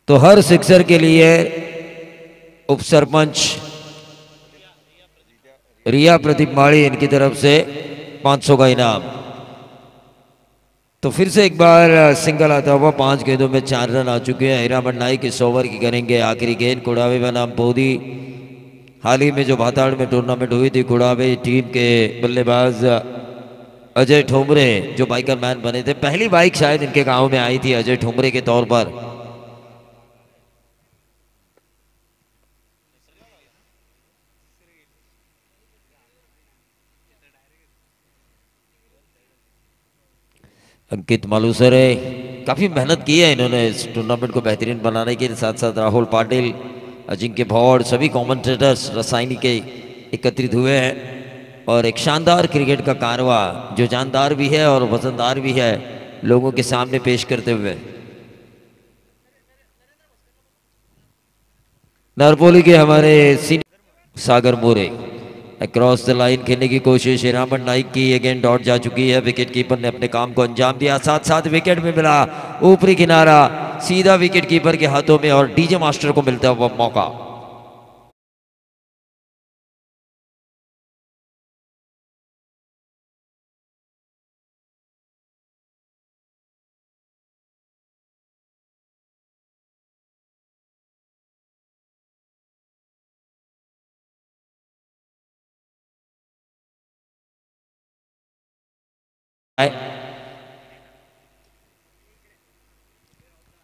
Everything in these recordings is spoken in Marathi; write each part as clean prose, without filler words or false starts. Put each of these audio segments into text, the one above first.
तो हर सिक्सर के लिए उप सरपंच रिया प्रदीप माड़ी इनकी तरफ से 500 का इनाम। तो फिर से एक बार सिंगल आता हुआ 5 गेंदों में 4 रन आ चुके हैं। हीरामन नाइक इस ओवर की करेंगे आखिरी गेंद। कुड़ावे बनाम पोदी, हाल ही में जो भाताड़ में टूर्नामेंट हुई थी, कुड़ावे टीम के बल्लेबाज अजय ठोमरे जो बाइकर मैन बने थे, पहली बाइक शायद इनके गांव में आई थी अजय ठोमरे के तौर पर। अंकित मालूसरे काफी मेहनत की है इन्होंने इस टूर्नामेंट को बेहतरीन बनाने के साथ साथ राहुल पाटिल, अजिंक्य भौड़, सभी कमेंटेटर्स रसायनी के एकत्रित हुए हैं और एक शानदार क्रिकेट का कारवा जो जानदार भी है और वजनदार भी है लोगों के सामने पेश करते हुए। नरपोली के हमारे senior Sagar More across the line खेलने की कोशिश। हीरामन नाइक की अगेन डॉट जा चुकी है। विकेट कीपर ने अपने काम को अंजाम दिया, साथ साथ विकेट में मिला ऊपरी किनारा सीधा विकेट कीपर के हाथों में और डीजे मास्टर को मिलता हुआ मौका।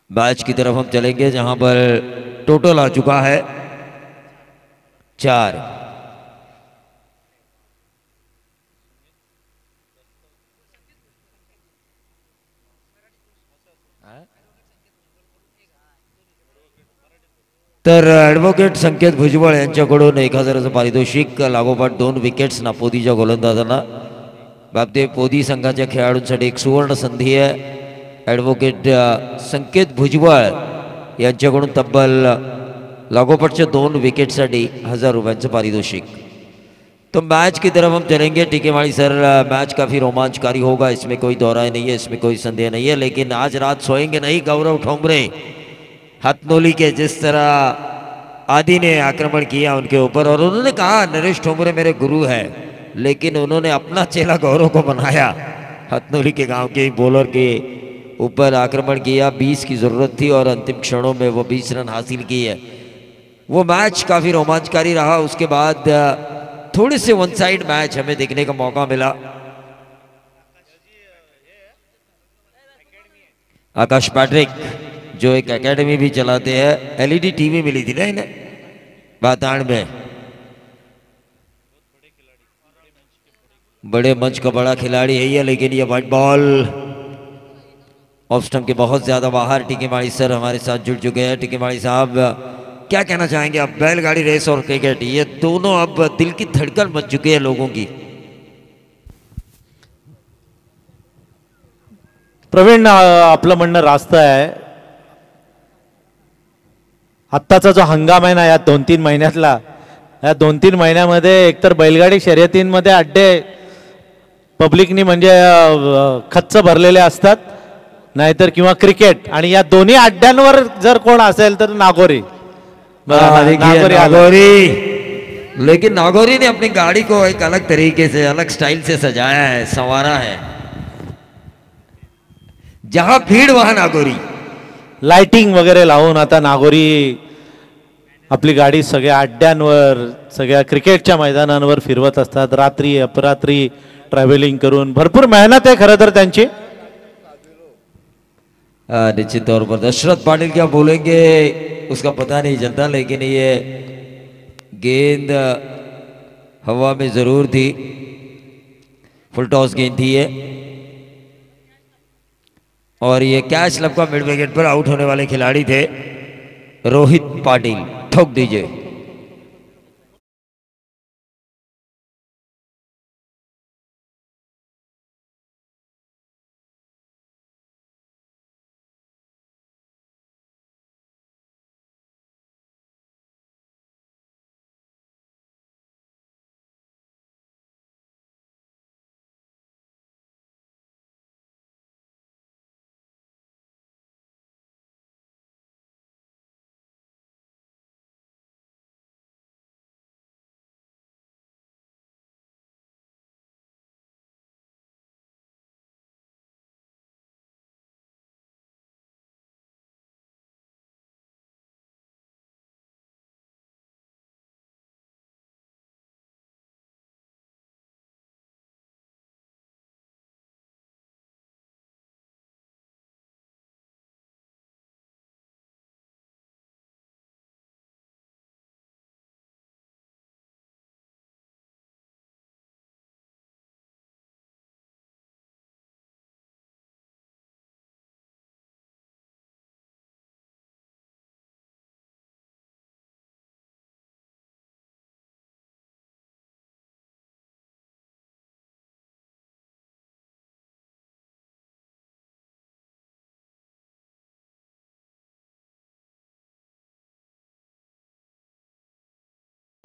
मैच की तरफ हम चलेंगे जहां पर टोटल आ चुका है 4। तर ॲडव्होकेट संकेत भुजबळ यांच्याकडून 1000चं पारितोषिक, लागोपाठ 2 विकेट्स नापोदीच्या गोलंदाजांना। बाबतीत पोदी संघाच्या खेळाडूंसाठी एक सुवर्ण संधी आहे। ॲडव्होकेट संकेत भुजबळ यांच्याकडून तब्बल लागोपाठच्या 2 विकेटसाठी 1000 रुपयांचं पारितोषिक। तो मैच की तरफ हम चलेंगे। टीके माड़ी सर, मैच काफ़ी रोमांचकारी होगा, इसमें कोई दौराय नहीं है, इसमें कोई संदेह नहीं है, लेकिन आज रात सोएंगे नहीं गौरव ठोंबरे। हथनोली के जिस तरह आदि ने आक्रमण किया उनके ऊपर और उन्होंने कहा नरेश ठोंबरे मेरे गुरु है, लेकिन उन्होंने अपना चेला गौरव को बनाया। हथनोली के गांव के बॉलर के ऊपर आक्रमण किया, 20 की ज़रूरत थी और अंतिम क्षणों में वो 20 रन हासिल किए है। वो मैच काफ़ी रोमांचकारी रहा। उसके बाद थोड़े से वन साइड मैच हमें देखने का मौका मिला। आकाश पैट्रिक जो एक एकेडमी भी चलाते हैं, एलईडी टीवी मिली थी ना इन्हें बाताड़ में। बड़े मंच का बड़ा खिलाड़ी है ये, लेकिन ये व्हाइट बॉल ऑफ स्टंप के बहुत ज्यादा बाहर। टीके माड़ी सर हमारे साथ जुड़ चुके हैं। टीके माड़ी साहब, क्या कहना चाहेंगे अब बैलगाड़ी रेस और क्रिकेट, ये दोनों अब दिल की धड़कन बन चुके हैं लोगों की। प्रवीण, आपलं म्हणणं रास्त आहे। आत्ताचा जो हंगाम आहे ना, या 2-3 महिन्यातला, या 2-3 महिन्यामध्ये एकतर बैलगाडी शर्यतींमध्ये अड्डे पब्लिकनी म्हणजे खच्च भरलेले असतात, नाहीतर किंवा क्रिकेट, आणि या दोन्ही अड्ड्यांवर जर कोण असेल तर नागोरी। नागौरी, लेकिन नागौरी ने अपनी गाड़ी को एक अलग तरीके से, अलग स्टाइल से सजाया है, संवारा है। जहां भीड़ वहां नागौरी, लाइटिंग वगैरे लावून आता नागोरी आपली गाडी सगळ्या अड्ड्यांवर, सगळ्या क्रिकेटच्या मैदानांवर फिरवत असतात, रात्री अपरात्री ट्रॅव्हलिंग करून। भरपूर मेहनत है खरं तर त्यांची। निश्चित तौर पर दशरथ पाटिल क्या बोलेंगे उसका पता नहीं चलता, लेकिन ये गेंद हवा में जरूर थी, फुल टॉस गेंद थी ये, और ये कैच लब का मिड विकेट पर आउट होने वाले खिलाड़ी थे रोहित पाटिल। ठोक दीजिए।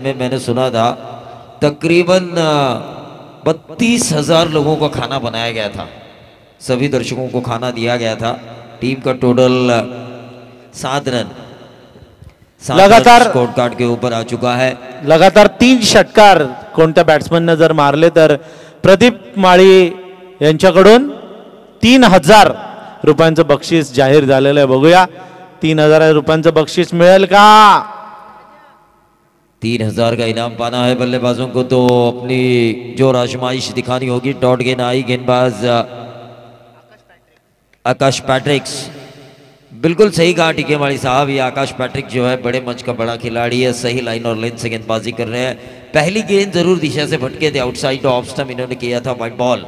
में मैंने सुना था तकरीबन 32,000 लोगों का खाना बनाया गया था, सभी दर्शकों को खाना दिया गया था। टीम का टोटल 7 रन लगातार स्कोर कार्ड के ऊपर आ चुका है। लगातार 3 षटकार कोणत्या बॅट्समननं जर मारले तर प्रदीप माळी यांच्याकडून 3,000 रुपयांचं बक्षीस जाहीर झालेलं आहे. बघूया 3,000 रुपयांचं बक्षीस मिळेल का. 3,000 का इनाम पाना है बल्लेबाजों को, तो अपनी जोर आजमाइश दिखानी होगी। डॉट गेंद आई, गेंदबाज आकाश पैट्रिक्स, बिल्कुल सही कहा टीके माली साहब, ये आकाश पैट्रिक जो है बड़े मंच का बड़ा खिलाड़ी है, सही लाइन और लेंथ से गेंदबाजी कर रहे हैं। पहली गेंद जरूर दिशा से भटके थे, आउटसाइड ऑफ स्टंप इन्होंने किया था, वाइड बॉल।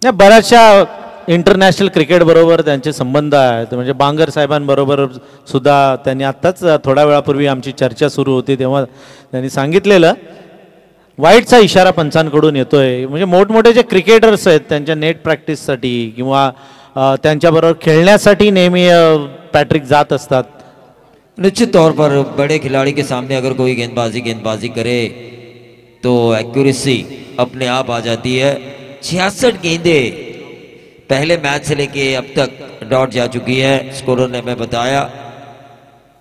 बऱ्याचशा इंटरनॅशनल क्रिकेट बरोबर त्यांचे संबंध आहेत, म्हणजे बांगर साहेबांबरोबर सुद्धा त्यांनी आत्ताच थोड्या वेळापूर्वी आमची चर्चा सुरू होती तेव्हा त्यांनी सांगितलेलं वाईटचा इशारा पंचांकडून येतोय. म्हणजे मोठमोठे जे क्रिकेटर्स आहेत त्यांच्या नेट प्रॅक्टिससाठी किंवा त्यांच्याबरोबर खेळण्यासाठी नेहमी पॅट्रिक जात असतात. निश्चित तौर पर बड़े खिलाड़ी के सामने अगर कोई गेंदबाजी करे तो एक्यूरेसी अपने आप आ जाती है। 66 गेंदें पहले मैच से लेके अब तक डॉट जा चुकी है, स्कोरर ने हमें बताया।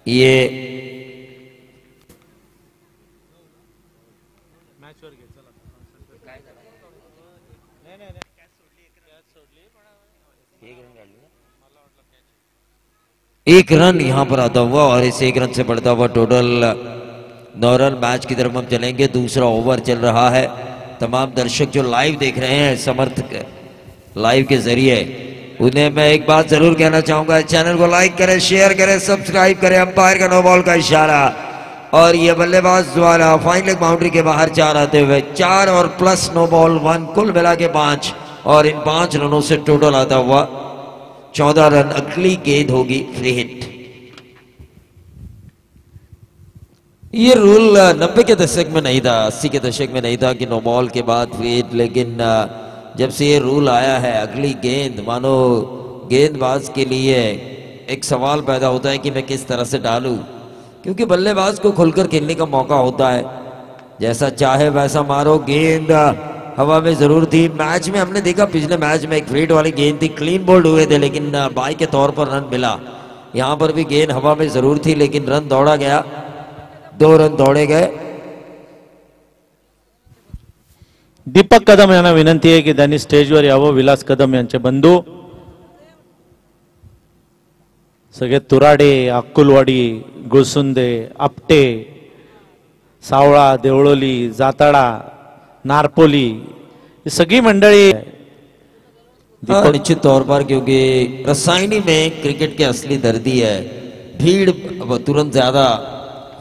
ये एक रन यहां पर आता हुआ और इस एक रन से बढ़ता हुआ टोटल 9 रन। मैच की तरफ हम चलेंगे, दूसरा ओवर चल रहा है। तमाम दर्शक जो लाइव देख रहे हैं समर्थक लाइव के जरिए, उन्हें मैं एक बात जरूर कहना चाहूंगा, चैनल को लाइक करें, शेयर करें, सब्सक्राइब करें। अंपायर का नो बॉल का इशारा और ये बल्लेबाज द्वारा फाइन लेग बाउंड्री के बाहर 4 आते हुए 4 और प्लस नो बॉल 1 कुल मिला के 5, और इन 5 रनों से टोटल आता हुआ 14 रन। अगली गेंद होगी फ्री हिट। ये रूल 90 के दशक में नहीं था, 80 के दशक में नहीं था कि नो बॉल के बाद फ्री हिट, लेकिन जब से ये रूल आया है अगली गेंद, मानो गेंदबाज के लिए एक सवाल पैदा होता है कि मैं किस तरह से डालूं, क्योंकि बल्लेबाज को खुलकर खेलने का मौका होता है, जैसा चाहे वैसा मारो। गेंद हवा में जरूर थी। मैच में हमने देखा पिछले मैच में एक फ्रीट वाली गेंद थी, क्लीन बोल्ड हुए थे, लेकिन बाई के तौर पर रन मिला। यहां पर भी गेंद हवा में जरूर थी लेकिन रन दौड़ा गया, 2 रन दौड़े गए। दीपक कदम यांना विनंती आहे की त्यांनी स्टेजवर यावं. विलास कदम यांचे बंधू सगळे तुराडे, अक्कुलवाडी, गुळसुंदे, आपटे, सावळा, देवळोली, जाताडा, नारपोली, ये सगळी मंडळी। निश्चित तौर पर, क्योंकि रसायनी में क्रिकेट के असली दर्दी है, भीड़ तुरंत ज्यादा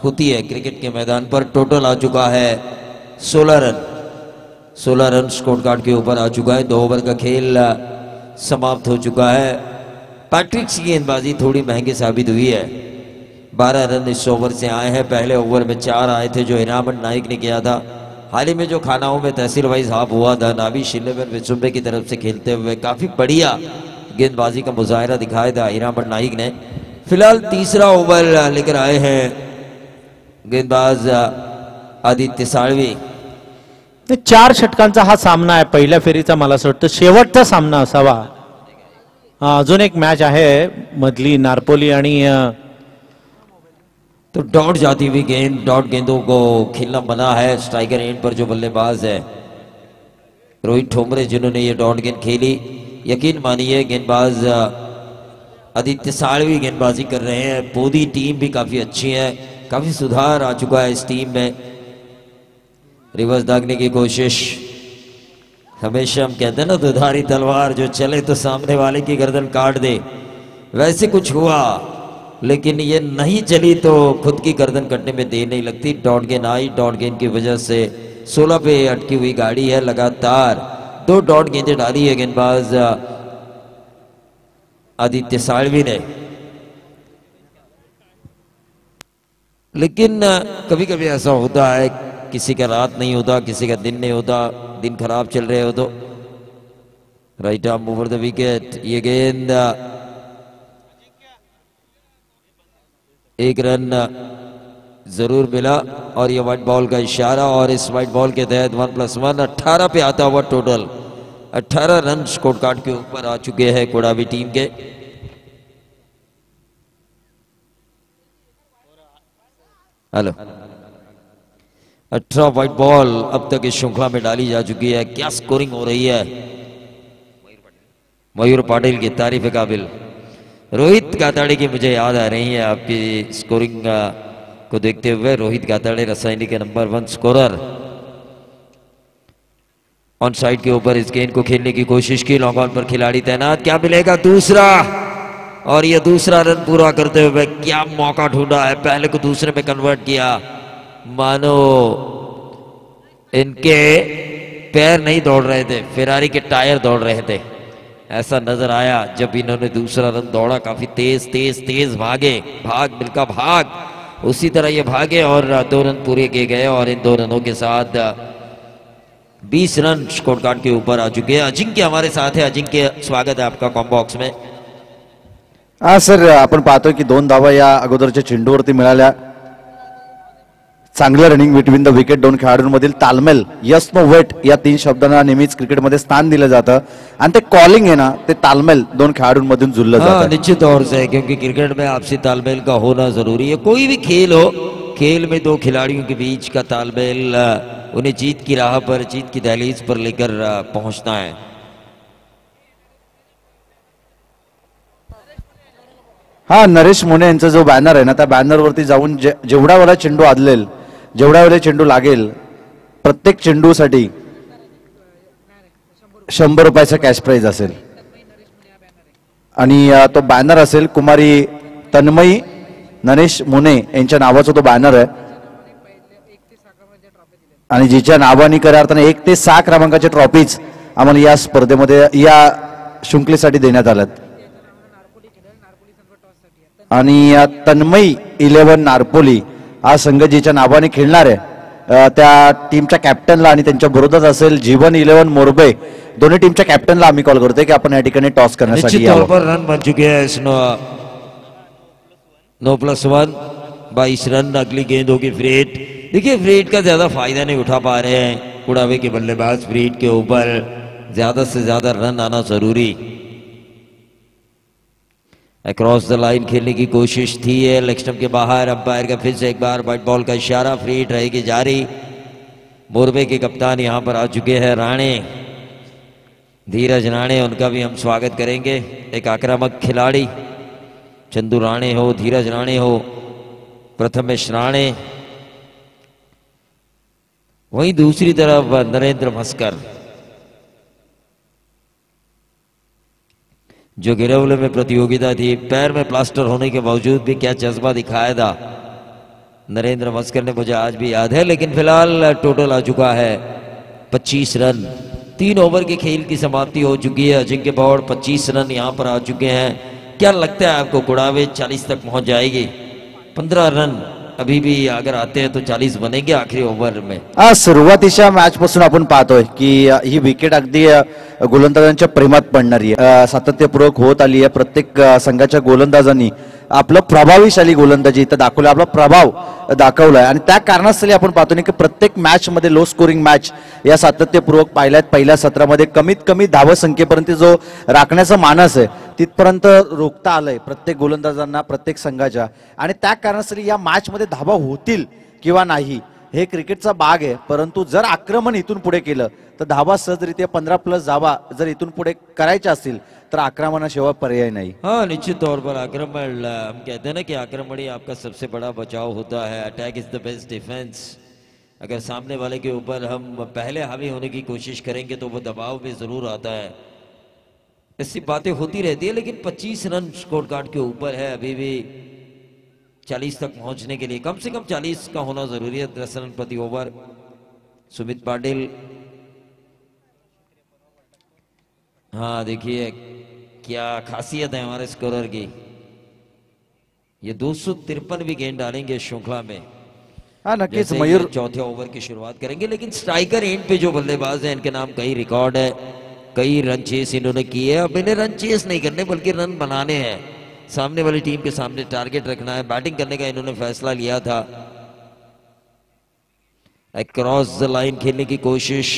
होती है क्रिकेट के मैदान पर। टोटल आ चुका है 16 रन, 16 रन स्कोर कार्ड के ऊपर आ चुका है। 2 ओवर का खेल समाप्त हो चुका है। पैट्रिक की गेंदबाजी थोड़ी महंगी साबित हुई है। 12 रन इस ओवर से आए हैं। पहले ओवर में 4 आए थे जो हिरामन नाइक ने किया था। हाल ही में जो खानाओं में तहसील वाइज हाफ हुआ था, नावी शिलेवन विचुम्बे की तरफ से खेलते हुए काफी बढ़िया गेंदबाजी का मुजाहरा दिखाया था हिरामन नाइक ने। फिलहाल तीसरा ओवर लेकर आए हैं गेंदबाज आदित्य साळवी। 4 षटकांचा हा सामना आहे पहिल्या फेरीचा, मला असं वाटतं शेवटचा सामना असावा। अजून एक मॅच आहे मधली, नारपोली आणि तो डॉट जाती हुई गेंद, डॉट गेंदों को खेलना मना है। स्ट्राइकर एंड पर जो बल्लेबाज है रोहित ठोमरे, जिन्होंने ये डॉट गेंद खेली, यकीन मानिए गेंदबाज आदित्य साळवी गेंदबाजी कर रहे हैं। बोधी टीम भी काफी अच्छी है, काफी सुधार आ चुका है इस टीम में। रिवर्स दागने की कोशिश, हमेशा हम कहते हैं ना दुधारी तलवार जो चले तो सामने वाले की गर्दन काट दे, वैसे कुछ हुआ, लेकिन ये नहीं चली तो खुद की गर्दन कटने में देर नहीं लगती। डॉट गेंद आई, डॉट गेंद की वजह से 16 पे अटकी हुई गाड़ी है। लगातार 2 डॉट गेंदें डाली है गेंदबाज आदित्य साळवी ने, लेकिन कभी कभी ऐसा होता है, किसी का रात नहीं होता, किसी का दिन नहीं होता, दिन खराब चल रहे हो तो। Right arm over the wicket, ये गेंद 1 रन जरूर मिला और ये व्हाइट बॉल का इशारा और इस व्हाइट बॉल के तहत 1+1 18 पे आता हुआ टोटल 18 रन स्कोर कार्ड के ऊपर आ चुके हैं कोडावी टीम के। हेलो 18 व्हाइट बॉल अब तक इस श्रृंखला में डाली जा चुकी है। क्या स्कोरिंग हो रही है, मयूर पाटिल की तारीफ काबिल। रोहित गाताड़े की मुझे याद आ रही है आपकी स्कोरिंग को देखते हुए। रोहित गाताड़े रसायनी के नंबर 1 स्कोरर। ऑन साइड के ऊपर इस गेंद को खेलने की कोशिश की, लॉन्ग ऑन पर खिलाड़ी तैनात, क्या मिलेगा दूसरा, और ये दूसरा रन पूरा करते हुए क्या मौका ढूंढा है, पहले को दूसरे में कन्वर्ट किया। मानो इनके पैर नहीं दौड़ रहे थे, फेरारी के टायर दौड़ रहे थे, ऐसा नजर आया जब इन्होंने दूसरा रन दौड़ा। काफी तेज तेज तेज भागे, भाग मिल्का भाग, उसी तरह ये भागे और 2 रन पूरे किए गए और इन 2 रनों के साथ 20 रन स्कोर कार्ड के ऊपर आ चुके हैं। अजिंक्य हमारे साथ है। अजिंक्य, स्वागत है आपका कॉम बॉक्स में। हा सर, आपण पाहतोय की 2 धावा या अगोदरच्या चेंडूवरती मिळाल्या। चांगलं रनिंग बिटवीन द विकेट, 2 खेळाडूंमधील तालमेल, यस नो वेट या 3 शब्दांना नेहमीच क्रिकेटमध्ये स्थान दिलं जातं आणि ते कॉलिंग आहे ना, ते तालमेल 2 खेळाडूंमधून जुळलं जातं। निश्चित तौर से, क्योंकि क्रिकेट में आपसी तालमेल का होना जरूरी है। कोई भी खेल हो, खेल में 2 खिलाड़ियों के बीच का तालमेल उन्हें जीत की राह पर, जीत की दहलीज पर लेकर पहुंचना है। हा, नरेश मोने यांचा जो बॅनर आहे ना, त्या बॅनरवरती जाऊन जेवढा वेळा चेंडू आदलेल, जेवढा वेळा चेंडू लागेल, प्रत्येक चेंडूसाठी 100 रुपयाचा कॅश प्राइज असेल आणि तो बॅनर असेल कुमारी तन्मयी नरेश मोने यांच्या नावाचा तो बॅनर आहे आणि जिच्या नावाने खऱ्या अर्थाने 1 ते 6 क्रमांकाच्या ट्रॉफीज आम्हाला या स्पर्धेमध्ये, या शृंखलेसाठी देण्यात आल्यात आणि तन्मयी 11 नारपोली हा संघ जिच्या नावाने खेळणार आहे त्या टीमच्या कॅप्टनला आणि त्यांच्या विरोधात असेल जीवन 11 मोरबे, दोन्ही टीमच्या कॅप्टनला आम्ही कॉल करतोय की आपण या ठिकाणी टॉस करण्यासाठी निश्चित तौर पर रन बन चुके हैं इस 9+1 22 रन। अगली गेंद होगी फ्रीड। देखिए फ्रीड का ज्यादा फायदा नहीं उठा पा रहे हैं कुड़ावे के बल्लेबाज। फ्रीड के ऊपर ज्यादा से ज्यादा रन आना जरूरी। अक्रॉस द लाइन खेलने की कोशिश थी है, लेग स्टंप के बाहर। अंपायर का फिर से एक बार व्हाइट बॉल का इशारा, फ्रीड रहेगी जारी। मोरबे के कप्तान यहां पर आ चुके हैं राणे, धीरज राणे, उनका भी हम स्वागत करेंगे। एक आक्रामक खिलाड़ी, चंदू राणे हो, धीरज राणे हो, प्रथमेश राणे, वहीं दूसरी तरफ नरेंद्र मस्कर जो गिरवले में प्रतियोगिता थी, पैर में प्लास्टर होने के बावजूद भी क्या जज्बा दिखाया था नरेंद्र मस्कर ने, मुझे आज भी याद है। लेकिन फिलहाल टोटल आ चुका है 25 रन। 3 ओवर के खेल की समाप्ति हो चुकी है। अजिंक्य बौड़ 25 रन यहां पर आ चुके हैं। क्या लगता है आपको कुड़ावे 40 तक पहुंच जाएगी? 15 रन अभी भी अगर आते हैं तो 40 बनेंगे आखिरी ओव्हर में। सुरुवातीच्या मॅच पासून आपण पाहतोय की ही विकेट अगदी गोलंदाजांच्या प्रेमात पडणारी आहे, सातत्यपूर्वक होत आली आहे। प्रत्येक संघाच्या गोलंदाजांनी आपलं प्रभावीशाली गोलंदाजी इथं दाखवलं, आपला प्रभाव दाखवलाय आणि त्या कारणास्तव आपण पाहतो की प्रत्येक मॅच मध्ये लो स्कोरिंग मॅच या सातत्यपूर्वक पाहिल्यात। पहिल्या सत्रामध्ये कमीत कमी धावसंख्येपर्यंत जो राखण्याचा मानस आहे तिथपर्यंत रोखता आलंय प्रत्येक गोलंदाजांना, प्रत्येक संघाच्या, आणि त्या कारणास्तव या मॅच मध्ये धावा होतील किंवा नाही हे क्रिकेटचा भाग आहे। परंतु जर आक्रमण इथून पुढे केलं तर धावा सहजरित्या 15+ धावा जर इथून पुढे करायच्या असतील तर आक्रमणाशिवाय पर्याय नाही। हाँ, निश्चित तौर पर आक्रमण, हम कहते हैं ना कि आक्रमण ही आपका सबसे बड़ा बचाव होता है। Attack is the best defence. अगर सामने वाले के ऊपर हम पहले हावी होने की कोशिश करेंगे तो वो दबाव भी जरूर आता है। ऐसी बातें होती रहती है, लेकिन 25 रन स्कोर कार्ड के ऊपर है अभी भी। 40 तक पहुंचने के लिए कम से कम 40 का होना जरूरी है, 10 रन प्रति ओवर। सुमित पाटिल, हाँ देखिए क्या खासियत है हमारे स्कोरर की। ये 253 भी गेंद डालेंगे श्रृंखला में। हाँ नक्कीच मयूर, चौथे ओवर की शुरुआत करेंगे, लेकिन स्ट्राइकर एंड पे जो बल्लेबाज है इनके नाम कई रिकॉर्ड है, कई रन चेस इन्होंने किए हैं। अब इन्हें रन चेस नहीं करने बल्कि रन बनाने हैं। सामने वाली टीम के सामने टारगेट रखना है। बैटिंग करने का इन्होंने फैसला लिया था क्रॉस द लाइन खेलने की कोशिश,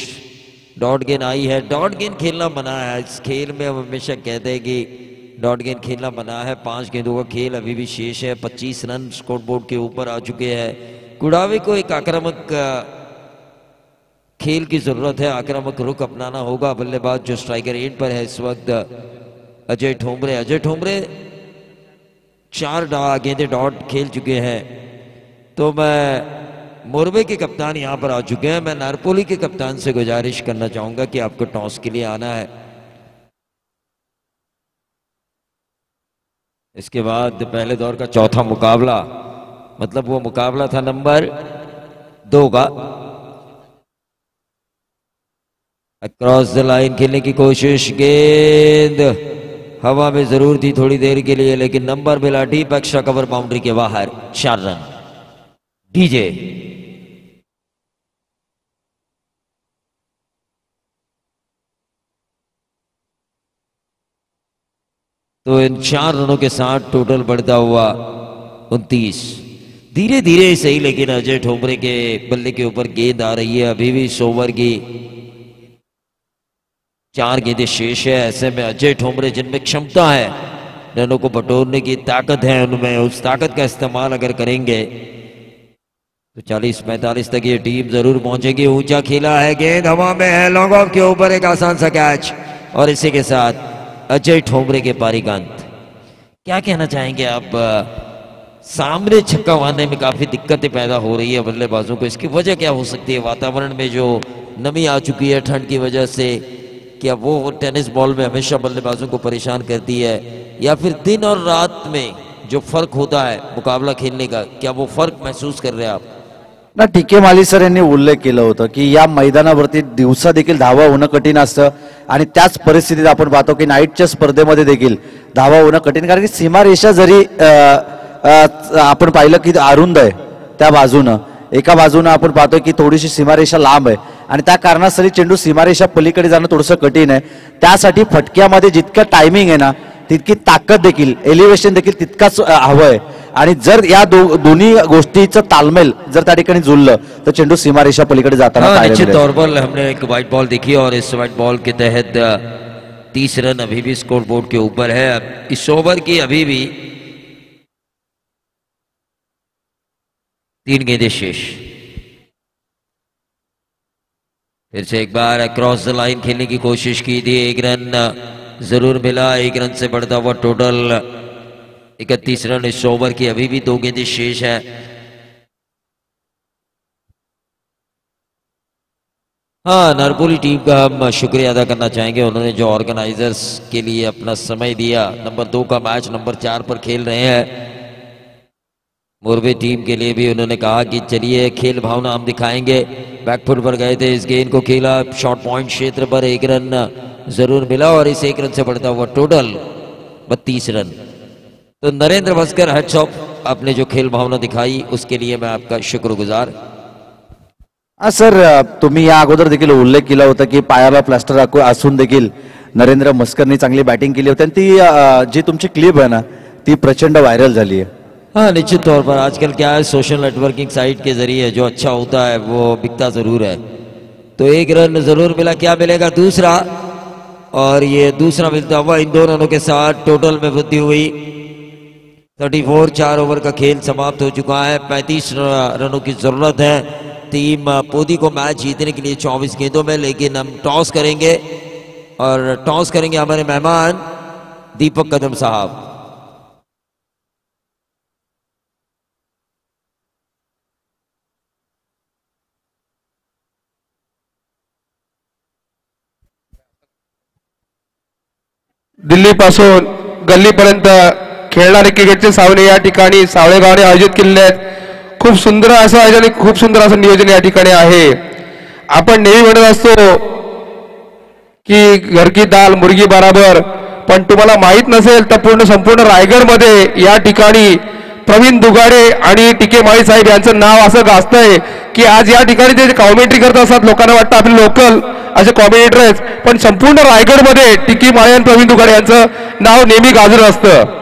डॉट गेंद आई है। डॉट गेंद खेलना मना है इस खेल में, हम हमेशा कहते हैं कि डॉट गेंद खेलना मना है। 5 गेंदों का खेल अभी भी शेष है। 25 रन स्कोर बोर्ड के ऊपर आ चुके हैं। कुड़ावे को एक आक्रामक खेल की जरूरत है, आक्रामक रुख अपनाना होगा। बल्लेबाज जो स्ट्राइकर एंड पर है इस वक्त अजय ठोंबरे। अजय ठोंबरे 4 गेंदे डॉट खेल चुके हैं। तो मैं मोरबे के कप्तान यहां पर आ चुके हैं। मैं नारपोली के कप्तान से गुजारिश करना चाहूंगा कि आपको टॉस के लिए आना है। इसके बाद पहले दौर का चौथा मुकाबला, मतलब वो मुकाबला था नंबर 2 का। अक्रॉस द लाइन खेलने की कोशिश, गेंद हवा में जरूर थी थोड़ी देर के लिए, लेकिन नंबर मिला डीप एक्स्ट्रा कवर बाउंड्री के बाहर। 4 रन। डीजे तो इन 4 रनों के साथ टोटल बढ़ता हुआ 29। धीरे धीरे सही, लेकिन अजय ठोंबरे के बल्ले के ऊपर गेंद आ रही है। अभी भी इस ओवर की 4 गेंदें शेष है। ऐसे में अजय ठोंबरे जिनमें क्षमता है, रनों को बटोरने की ताकत है उनमें, उस ताकत का इस्तेमाल अगर करेंगे तो 40-45 तक ये टीम जरूर पहुंचेगी। ऊंचा खेला है, गेंद हवा में है, लॉन्ग ऑफ के ऊपर एक आसान सा कैच, और इसी के साथ अजय ठोंबरे के पारी का अंत। क्या कहना चाहेंगे आप? सामने छक्का मारने में काफी दिक्कतें पैदा हो रही है बल्लेबाजों को, इसकी वजह क्या हो सकती है? वातावरण में जो नमी आ चुकी है ठंड की वजह से, क्या वो टेनिस बॉल में हमेशा बल्लेबाजों को परेशान करती है, या फिर दिन और रात में जो फर्क होता है मुकाबला खेलने का, क्या वो फर्क महसूस कर रहे हैं आप? ना टीके माली सर यांनी उल्लेख केलं होतं की या मैदानावरती दिवसा देखील धावा होणं कठीण असतं, आणि त्याच परिस्थितीत आपण पाहतो की नाईटच्या स्पर्धेमध्ये देखील धावा होणं कठीण, कारण की सीमारेषा जरी आपण पाहिलं की अरुंद आहे, त्या बाजूनं एका बाजूनं आपण पाहतोय की थोडीशी सीमारेषा लांब आहे, आणि त्या कारणास्तव चेंडू सीमारेषा पलीकडे जाणं थोडंसं कठीण आहे. त्यासाठी फटक्यामध्ये जितकं टायमिंग आहे ना, तितकी ताकद देखील, एलिव्हेशन देखील तितकाच हवं आहे. आणि जर या दोन्ही गोष्टीचं तालमेल जर त्या ठिकाणी जुळलं तर चेंडू सीमारेषा पलीकडे जाताना निश्चित तौर पर हमने एक व्हाइट बॉल देखी, और इस व्हाइट बॉल के तहत 30 रन अभी भी स्कोर बोर्ड के ऊपर है. इस ओवर की अभी भी 3 गेंदें शेष. फिर से एक बार क्रॉस द लाइन खेलने की कोशिश की थी, 1 रन जरूर मिला. 1 रन से बढ़ता हुआ टोटल 31 रन इस ओवर की. अभी भी 2 गेंदें शेष है. हाँ, नारपोली टीम का हम शुक्रिया अदा करना चाहेंगे. उन्होंने जो ऑर्गेनाइजर्स के लिए अपना समय दिया. नंबर 2 का मैच नंबर 4 पर खेल रहे हैं. मोरबी टीम के लिए भी उन्होंने कहा कि चलिए खेल भावना हम दिखाएंगे. बैकफुट पर गए थे, इस गेंद को खेला शॉर्ट पॉइंट क्षेत्र पर. 1 रन जरूर मिला और इस 1 रन से बढ़ता हुआ टोटल 32 रन. तो नरेंद्र भास्कर, हेड्स ऑफ, आपने जो खेल भावना दिखाई उसके लिए मैं आपका शुक्रगुजार. हा सर, तुम्ही या अगोदर देखील उल्लेख केला होता की पायाला प्लास्टर असून देखील नरेंद्र मस्करनी चांगली बॅटिंग केली होती, आणि ती जी तुमची क्लिप आहे ना, ती प्रचंड व्हायरल झाली आहे. हाँ, निश्चित तौर पर आजकल क्या है, सोशल नेटवर्किंग साइट के जरिए जो अच्छा होता है वो बिकता जरूर है. तो 1 रन जरूर मिला. क्या मिलेगा? दूसरा. और ये दूसरा मिलता हुआ इन 2 रनों के साथ टोटल में वृद्धि हुई. 34. 4 ओवर का खेल समाप्त हो चुका है. 35 रनों की जरूरत है. टीम पोदी को मैच जीतने के लिए 24 गेंदों में, लेकिन हम टॉस करेंगे और टॉस करेंगे हमारे मेहमान दीपक कदम साहब. दिल्लीपासून गल्लीपर्यंत खेळणारे क्रिकेटचे सावले या ठिकाणी सावळे गावाने आयोजित केलेले आहेत. खूप सुंदर असं आयोजन, खूप सुंदर असं नियोजन या ठिकाणी आहे. आपण नेहमी म्हणत असतो की घर की दाल मुर्गी बराबर, पण तुम्हाला माहित नसेल तर संपूर्ण रायगडमध्ये या ठिकाणी प्रवीण दुगाडे आणि टीके माळी साहेब यांचं नाव असं गाजतंय की आज या ठिकाणी ते कॉमेंट्री करत असतात. लोकांना वाटतं आपले लोकल असे कॉमेंटेटर आहेत, पण संपूर्ण रायगडमध्ये टीके माळी आणि प्रवीण दुगाडे यांचं नाव नेहमी गाजत असतं.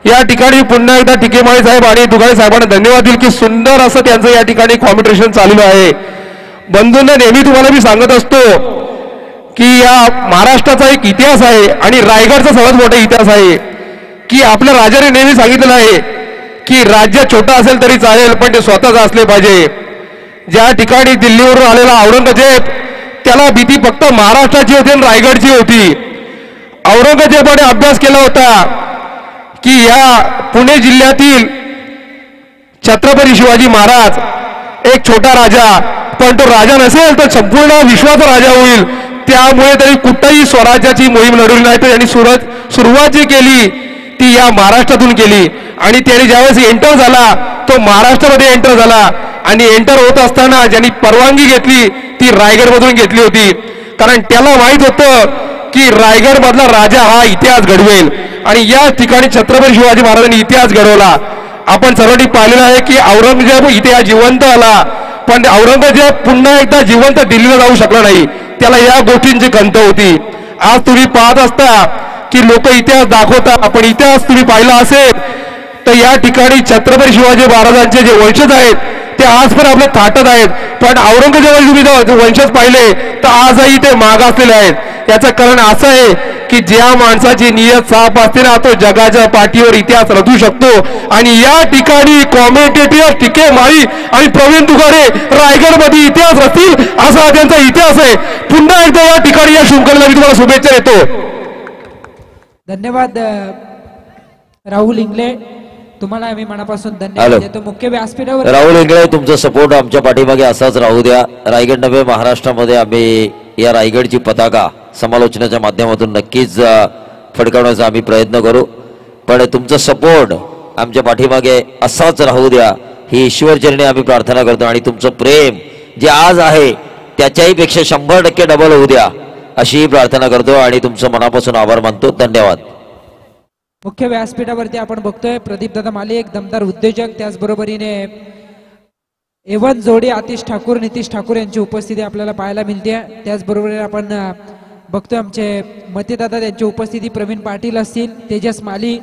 या ठिकाणी पुन्हा एकदा टीके माळी साहेब आणि दुगाडे साहेबांना धन्यवाद देईल की सुंदर असं त्यांचं या ठिकाणी कॉमेंटेशन चालू आहे. बंधूंना नेहमी तुम्हाला मी सांगत असतो की या महाराष्ट्राचा एक इतिहास आहे आणि रायगडचा सर्वात मोठा इतिहास आहे की आपल्या राजाने नेहमी सांगितलेलं आहे की राज्य छोटा असेल तरी चालेल पण ते स्वतःच असले पाहिजे. ज्या ठिकाणी दिल्लीवरून आलेला औरंगजेब त्याला भीती फक्त महाराष्ट्राची होती आणि रायगडची होती. औरंगजेबाने अभ्यास केला होता की या पुणे जिल्ह्यातील छत्रपती शिवाजी महाराज एक छोटा राजा, पण तो राजा नसेल तर संपूर्ण विश्वाचा राजा होईल. त्यामुळे त्यांनी कुठेही स्वराज्याची मोहीम लढवली नाही, तर त्यांनी सुरुवात जी केली ती या महाराष्ट्रातून केली. आणि त्याने ज्यावेळेस एंटर झाला तो महाराष्ट्रामध्ये एंटर झाला आणि एंटर होत असताना ज्यांनी परवानगी घेतली ती रायगडमधून घेतली होती. कारण त्याला माहित होतं की रायगड मधला राजा हा इतिहास घडवेल आणि या ठिकाणी छत्रपती शिवाजी महाराजांनी इतिहास घडवला. आपण सर्वांनी पाहिलेलं आहे की औरंगजेब इथे जिवंत आला, पण औरंगजेब पुन्हा एकदा जिवंत दिल्लीला जाऊ शकला नाही. त्याला या गोष्टींची खंत होती. आज तुम्ही पाहत असता की लोक इतिहास दाखवतात, पण इतिहास तुम्ही पाहिला असेल तर या ठिकाणी छत्रपती शिवाजी महाराजांचे जे वंशज आहेत ते आज पण आपले थाटत आहेत, पण औरंगजेबाचे तुम्ही जर वंशज पाहिले तर आजही ते मागासलेले आहेत. याचं कारण असं आहे की ज्या माणसाची नियत साफ असते ना तो जगाच्या पाठीवर इतिहास रचू शकतो. आणि या ठिकाणी कॉमेंटेटर टिके माळी आणि प्रवीण दुगाडे रायगडमध्ये इतिहास रचतील असा त्यांचा इतिहास आहे. पुन्हा एकदा या ठिकाणी या शृंखलेला मी तुम्हाला शुभेच्छा देतो. धन्यवाद राहुल इंगळे, तुम्हाला आम्ही मनापासून धन्यवाद देतो. मुख्य व्यासपीठावर राहुल इंगळे, तुमचा सपोर्ट आमच्या पाठीमागे असाच राहू द्या. रायगड नव्हे महाराष्ट्रामध्ये आम्ही या रायगडची पताका समालोचनाच्या माध्यमातून नक्कीच फडकावण्याचा आम्ही प्रयत्न करू, पण तुमचा सपोर्ट आमच्या पाठीमागे असाच राहू द्या ही ईश्वरचरणी आम्ही प्रार्थना करतो. आणि तुमचं प्रेम जे आज आहे त्याच्याही पेक्षा 100% डबल होऊ द्या अशी प्रार्थना करतो आणि तुमचं मनापासून आभार मानतो. धन्यवाद. मुख्य व्यासपीठावरती आपण बघतोय प्रदीप दादा माली, एक दमदार उद्योजक, त्याचबरोबरीने एवन जोडी आतिश ठाकूर, नितीश ठाकूर यांची उपस्थिती आपल्याला पाहायला मिळते. त्याचबरोबर आपण बघतोय आमचे मतेदादा त्यांची उपस्थिती, प्रवीण पाटील असतील, तेजस माली,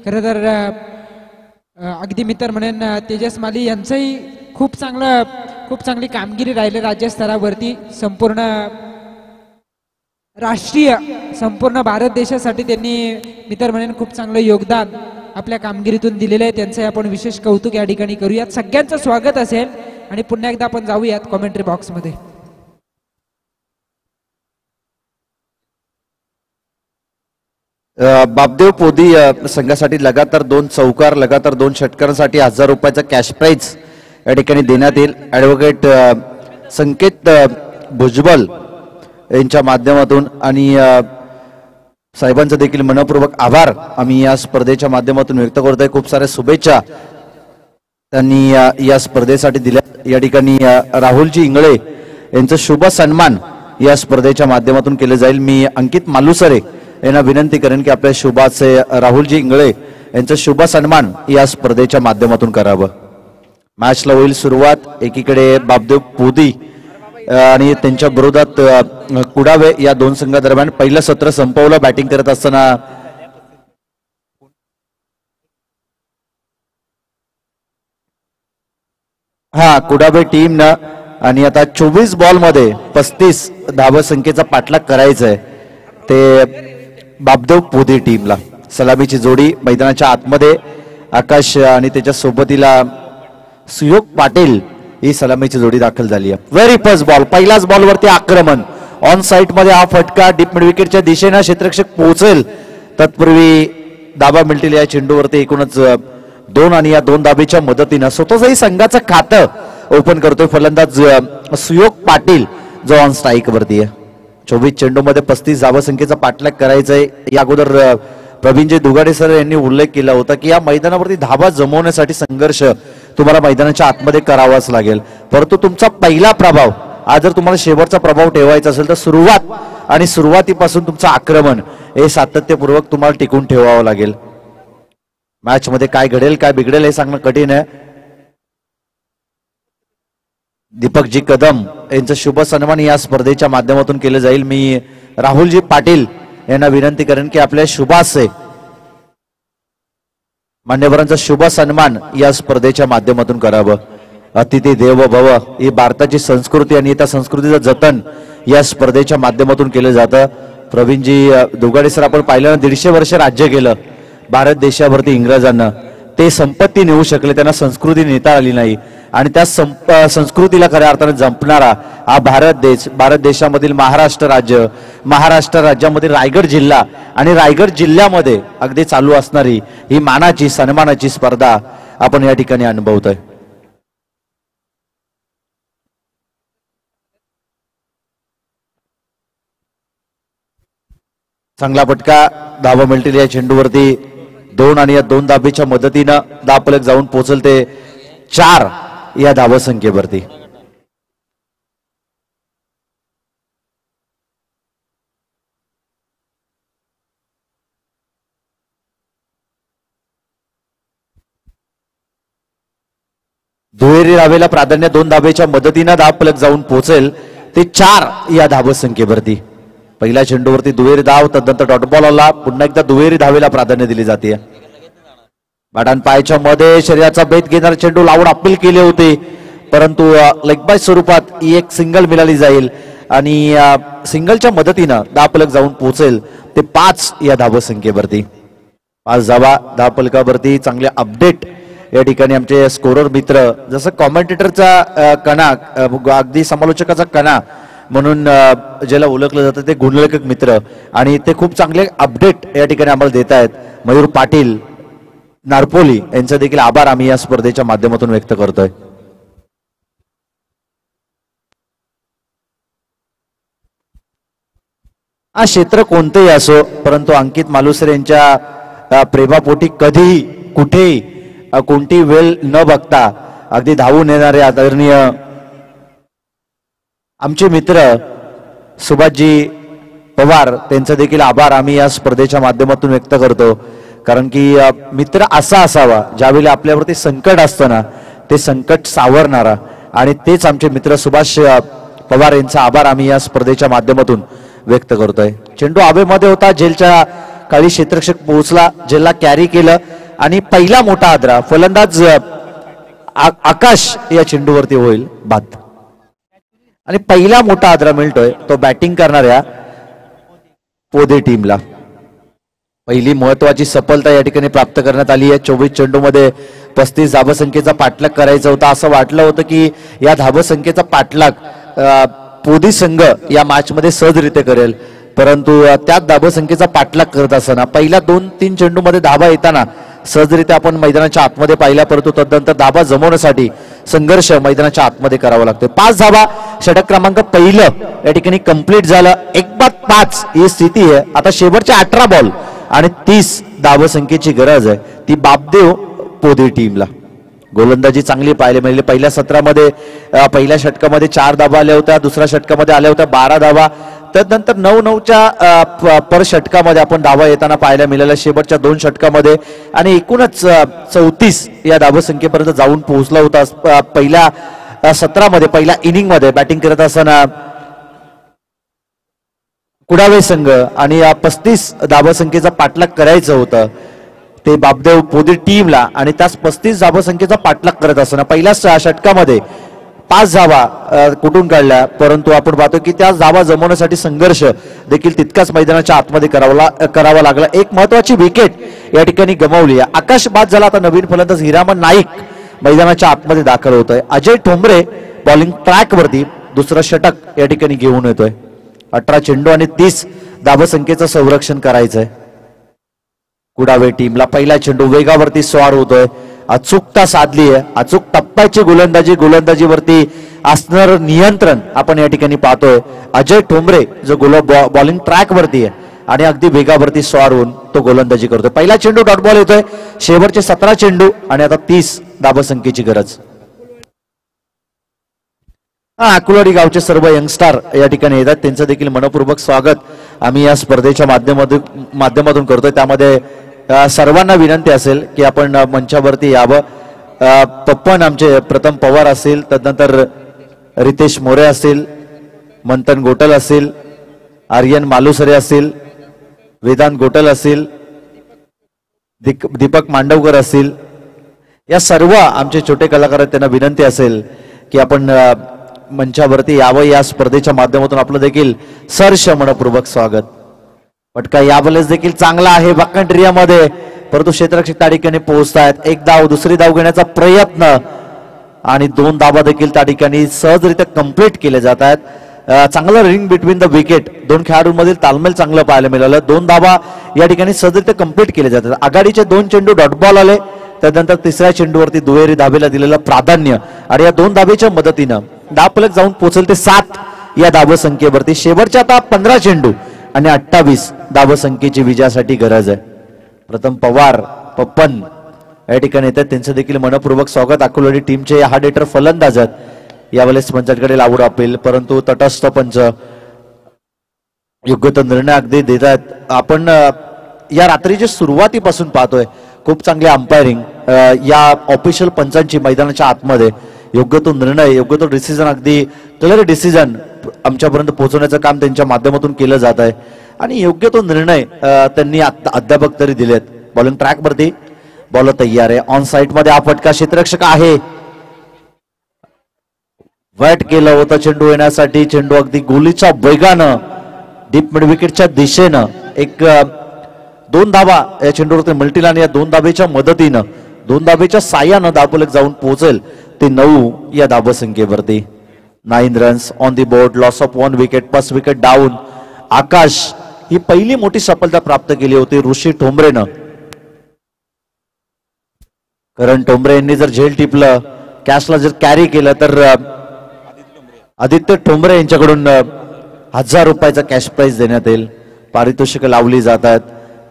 खरं तर अगदी मित्र म्हणेन तेजस माली यांचंही खूप चांगली कामगिरी राहिली राज्यस्तरावरती. संपूर्ण राष्ट्रीय संपूर्ण भारत देशासाठी त्यांनी मित्र म्हणेन खूप चांगलं योगदान आपल्या कामगिरीतून दिलेलं आहे. त्यांचं आपण विशेष कौतुक या ठिकाणी करूयात. सगळ्यांचं स्वागत असेल आणि पुन्हा एकदा आपण जाऊयात कॉमेंट्री बॉक्समध्ये. बापदेव पोदी संघासाठी लगातार 2 चौकार, लगातार 2 षटकारांसाठी 1000 रुपयाचा कॅश प्राइज या ठिकाणी देण्यात येईल. ॲडव्होकेट संकेत भुजबल यांच्या माध्यमातून आणि साहेबांचं देखील मनपूर्वक आभार आम्ही या स्पर्धेच्या माध्यमातून व्यक्त करतोय. खूप साऱ्या शुभेच्छा त्यांनी या स्पर्धेसाठी दिल्या. या ठिकाणी राहुलजी इंगळे यांचं शुभ सन्मान या स्पर्धेच्या माध्यमातून केलं जाईल. मी अंकित मालुसरे यांना विनंती करेन की आपल्या शुभाचे राहुलजी इंगळे यांचं शुभ सन्मान या स्पर्धेच्या माध्यमातून करावं. मॅचला होईल सुरुवात. एकीकडे बापदेव पोदी आणि त्यांच्या विरोधात कुडावे या 2 संघादरम्यान पहिलं सत्र संपवलं. बॅटिंग करत असताना कुडावे टीमनं आणि आता 24 बॉल मध्ये 35 धावसंख्येचा पाठलाग करायचा आहे ते बापदेव पोदी टीमला. सलामीची जोडी मैदानाच्या आतमध्ये आकाश आणि त्याच्या सोबतीला सुयोग पाटील ही सलामीची जोडी दाखल झाली आहे. व्हेरी फर्स्ट बॉल, पहिल्याच बॉलवरती आक्रमण ऑन साइट मध्ये. हा फटका डीप मिड विकेटच्या दिशेने क्षेत्ररक्षक पोहोचेल तत्पूर्वी दाबा मिळतील या चेंडूवरती. एकूणच 2 आणि या 2 दाबेच्या मदतीनं स्वतःचंही संघाचं खातं ओपन करतोय फलंदाज सुयोग पाटील जो ऑन स्ट्राईक वरती आहे. 24 चेंडूमध्ये 35 धावसंख्येचा पाठलाग करायचा आहे. या अगोदर प्रवीणजी दुगाडे सर यांनी उल्लेख केला होता की या मैदानावरती धावा जमवण्यासाठी संघर्ष तुम्हाला मैदानाच्या आतमध्ये करावाच लागेल, परंतु तुमचा पहिला प्रभाव आज जर तुम्हाला शेवटचा प्रभाव ठेवायचा असेल तर सुरुवातीपासून तुमचं आक्रमण हे सातत्यपूर्वक तुम्हाला टिकून ठेवावं लागेल. मॅच मध्ये काय घडेल काय बिघडेल हे सांगणं कठीण आहे. दीपकजी कदम यांचं शुभ सन्मान या स्पर्धेच्या माध्यमातून केलं जाईल. मी राहुलजी पाटील यांना विनंती करेन की आपल्या शुभासे मान्यवरांचा शुभ सन्मान या स्पर्धेच्या माध्यमातून करावं. अतिथी देवो भव ही भारताची संस्कृती आणि त्या संस्कृतीचं जतन या स्पर्धेच्या माध्यमातून केलं जातं. प्रवीणजी दुगाडे सर, आपण पाहिलं ना, 150 वर्ष राज्य केलं भारत देशावरती इंग्रजांना. ते संपत्ती नेऊ शकले, त्यांना संस्कृती नेता आली नाही आणि त्या संस्कृतीला खऱ्या अर्थाने जपणारा हा भारत देशामधील महाराष्ट्र राज्यामधील रायगड जिल्हा आणि रायगड जिल्ह्यामध्ये अगदी चालू असणारी ही मानाची सन्मानाची स्पर्धा आपण या ठिकाणी अनुभवतोय. चांगला फटका, धावा मिळतील या चेंडूवरती 2 आणि या 2 धाबेच्या मदतीनं धावफलक जाऊन पोहोचल ते 4 या धावसंख्येवरती. दुहेरी धावेला प्राधान्य, 2 धावेच्या मदतीनं धावफलक जाऊन पोहोचेल ते 4 या धावसंख्येवरती. पहिल्या चेंडूवरती दुहेरी धाव, तदनंतर डॉट बॉल आला, पुन्हा एकदा दुहेरी धावेला प्राधान्य दिली जाते. बाडान पायाच्या मध्ये शरीराचा बेत घेणारा चेंडू लावून अपील केले होते, परंतु लेग बाय स्वरूपात ही एक सिंगल मिळाली जाईल आणि सिंगलच्या मदतीनं धावफलक जाऊन पोहोचेल ते 5 या धावसंख्येवरती. 5 धावा धावफलकावरती. चांगले अपडेट या ठिकाणी आमचे स्कोरर मित्र, जसं कॉमेंटेटरचा कणा, अगदी समालोचकाचा कणा म्हणून ज्याला ओळखलं जातं, ते गुणलेखक मित्र, आणि ते खूप चांगले अपडेट या ठिकाणी आम्हाला देत आहेत. मयूर पाटील नारपोली यांचा देखील आभार आम्ही या स्पर्धेच्या माध्यमातून व्यक्त करतोय. हा क्षेत्र कोणतेही असो, परंतु अंकित मालुसरे यांच्या प्रेमापोटी कधीही कुठेही कोणती वेळ न बघता अगदी धावून येणारे आदरणीय आमचे मित्र सुभाषजी पवार, त्यांचा देखील आभार आम्ही या स्पर्धेच्या माध्यमातून व्यक्त करतो. कारण की मित्र असा असावा ज्यावेळी आपल्यावरती संकट असतं ना, ते संकट सावरणारा, आणि तेच आमचे मित्र सुभाष पवार यांचा आभार आम्ही या स्पर्धेच्या माध्यमातून व्यक्त करतोय. चेंडू हवेमध्ये होता, जेलच्या काळी क्षेत्ररक्षक पोहोचला, जेलला कॅरी केलं आणि पहिला मोठा आदरा फलंदाज आकाश या चेंडूवरती होईल बाद. आणि पहिला मोठा आदरा मिळतोय तो बॅटिंग करणाऱ्या पोदे टीमला. पहिली महत्वाची सफलता या ठिकाणी प्राप्त करण्यात आली आहे. 24 चेंडूमध्ये 35 धावसंख्येचा पाठलाग करायचा होता. असं वाटलं होतं की या धावसंख्येचा पाठलाग पोदी संघ या मॅच मध्ये सहजरित्या करेल, परंतु त्याच धावसंख्येचा पाठलाग करत असताना पहिल्या 2-3 चेंडूमध्ये धावा येताना सहजरित्या आपण मैदानाच्या आतमध्ये पाहिल्या, परंतु तदनंतर धावा जमवण्यासाठी संघर्ष मैदानाच्या आतमध्ये करावा लागतो. 5 धावा, षटक क्रमांक पहिलं या ठिकाणी कंप्लीट झालं. 1-5 ही स्थिती आहे. आता शेवटच्या 18 बॉल आणि 30 धावसंख्येची गरज आहे, ती बापदेव पोदी टीमला. गोलंदाजी चांगली पाहायला मिळाली. पहिल्या सत्रामध्ये पहिल्या षटकामध्ये 4 धावा आल्या होत्या, दुसऱ्या षटकामध्ये आल्या होत्या 12 धावा, त्यानंतर 9-9च्या पर षटकामध्ये आपण धावा येताना पाहायला मिळाल्या शेवटच्या 2 षटकामध्ये, आणि एकूणच 34 या धावसंख्येपर्यंत जाऊन पोहोचला होता. पहिल्या सत्रामध्ये पहिल्या इनिंग मध्ये बॅटिंग करत असताना कुडावे संघ आणि 35 धावसंख्येचा पाठलाग करायचं होतं ते बापदेव पोदी टीमला, आणि त्याच 35 धावसंख्येचा पाठलाग करत असताना पहिल्या षटकामध्ये 5 धावा कुठून काढल्या, परंतु आपण पाहतो की त्या धावा जमवण्यासाठी संघर्ष देखील तितकाच मैदानाच्या आतमध्ये करावा लागला. एक महत्वाची विकेट या ठिकाणी गमावली. आकाश बाद झाला. आता नवीन फलंदाज हिरामन नाईक मैदानाच्या आतमध्ये दाखल होतोय. अजय ठोंबरे बॉलिंग ट्रॅक वरती दुसरं षटक या ठिकाणी घेऊन येतोय. 18 चेंडू आणि 30 धावसंख्येचं संरक्षण करायचंय कुडावे टीमला. पहिला चेंडू वेगावरती स्वार होतोय, अचूकता साधली आहे, अचूक टप्प्याची गोलंदाजीवरती असणार नियंत्रण आपण या ठिकाणी पाहतोय. अजय ठोंबरे जो बॉलिंग ट्रॅक वरती आहे आणि अगदी वेगावरती स्वार होऊन तो गोलंदाजी करतोय. पहिला चेंडू डॉट बॉल येतोय. शेवटचे 17 चेंडू आणि आता 30 धावसंख्येची गरज. अकुलवाडी गावचे सर्व यंगस्टार या ठिकाणी येतात, त्यांचं देखील मनपूर्वक स्वागत आम्ही या स्पर्धेच्या माध्यमातून करतोय. त्यामध्ये सर्वांना विनंती असेल की आपण मंचावरती यावं. पप्पन आमचे प्रथम पवार असतील, तदनंतर रितेश मोरे असतील, मंथन गोटल असतील, आर्यन मालुसरे असतील, वेदांत गोटल असतील, दीपक मांडवकर असतील, या सर्व आमचे छोटे कलाकार आहेत त्यांना विनंती असेल की आपण मंचावरती यावं. या स्पर्धेच्या माध्यमातून आपलं देखील सहर्ष मनपूर्वक स्वागत. पटका यावेळेस देखील चांगला आहे वाकंड्रियामध्ये, परंतु क्षेत्ररक्षक त्या ठिकाणी पोहोचतायत. एक धाव, दुसरी धाव घेण्याचा प्रयत्न आणि 2 धावा देखील त्या ठिकाणी सहजरित्या कंप्लीट केले जात आहेत. चांगलं रिंग बिटवीन द विकेट, 2 खेळाडूंमधील तालमेल चांगलं पाहायला मिळालं. 2 धावा या ठिकाणी सहजरित्या कंप्लीट केले जातात. आघाडीचे 2 चेंडू डॉट बॉल आले, त्यानंतर तिसऱ्या चेंडूवरती दुहेरी धावेला दिलेलं प्राधान्य आणि या 2 धावेच्या मदतीनं धावफलक जाऊन पोहोचेल ते 7 या धावसंख्येवरती. शेवटच्या आता 15 चेंडू आणि 28 धावसंख्येची विजयासाठी गरज आहे. प्रथम पवार, पप्पन या ठिकाणी येतात, त्यांचं देखील मनपूर्वक स्वागत. अकोलवाडी टीमचे हार्ड हिटर फलंदाज आहेत. यावेळेस पंचांकडे लावून अपील, परंतु तटस्थ पंच योग्य तो निर्णय अगदी देतात. आपण या रात्रीच्या सुरुवातीपासून पाहतोय खूप चांगली अंपायरिंग या ऑफिशियल पंचांची मैदानाच्या आतमध्ये. योग्य तो निर्णय, योग्य तो डिसिजन, अगदी क्लिअर डिसिजन आमच्यापर्यंत पोहोचवण्याचं काम त्यांच्या माध्यमातून केलं जात आहे आणि योग्य तो निर्णय त्यांनी अध्यापक तरी दिलेत. बॉलिंग ट्रॅकवरती बॉल तयार आहे. ऑन साईड मध्ये हा फटका क्षेत्ररक्षक आहे. वॅट केलं होतं चेंडू येण्यासाठी. चेंडू अगदी गोलीच्या वेगानं डीप मिड विकेटच्या दिशेनं 2 धावा या चेंडूवरती मिळतील आणि या 2 धावेच्या मदतीनं, 2 धावेच्या साह्यानं धावफलक जाऊन पोहोचेल ते 9 या धावसंख्येवरती. 9 runs on the board, loss of 1 wicket, 5 wicket down. Akash ही पहिली मोठी सफलता प्राप्त केली होती ऋषी ठोंबरेनं. करण ठोंबरे यांनी जर झेल टिपलं, कॅशला जर कॅरी केलं तर आदित्य ठोंबरे यांच्याकडून 1000 रुपयाचा कॅश प्राइज देण्यात येईल. पारितोषिक लावली जातात.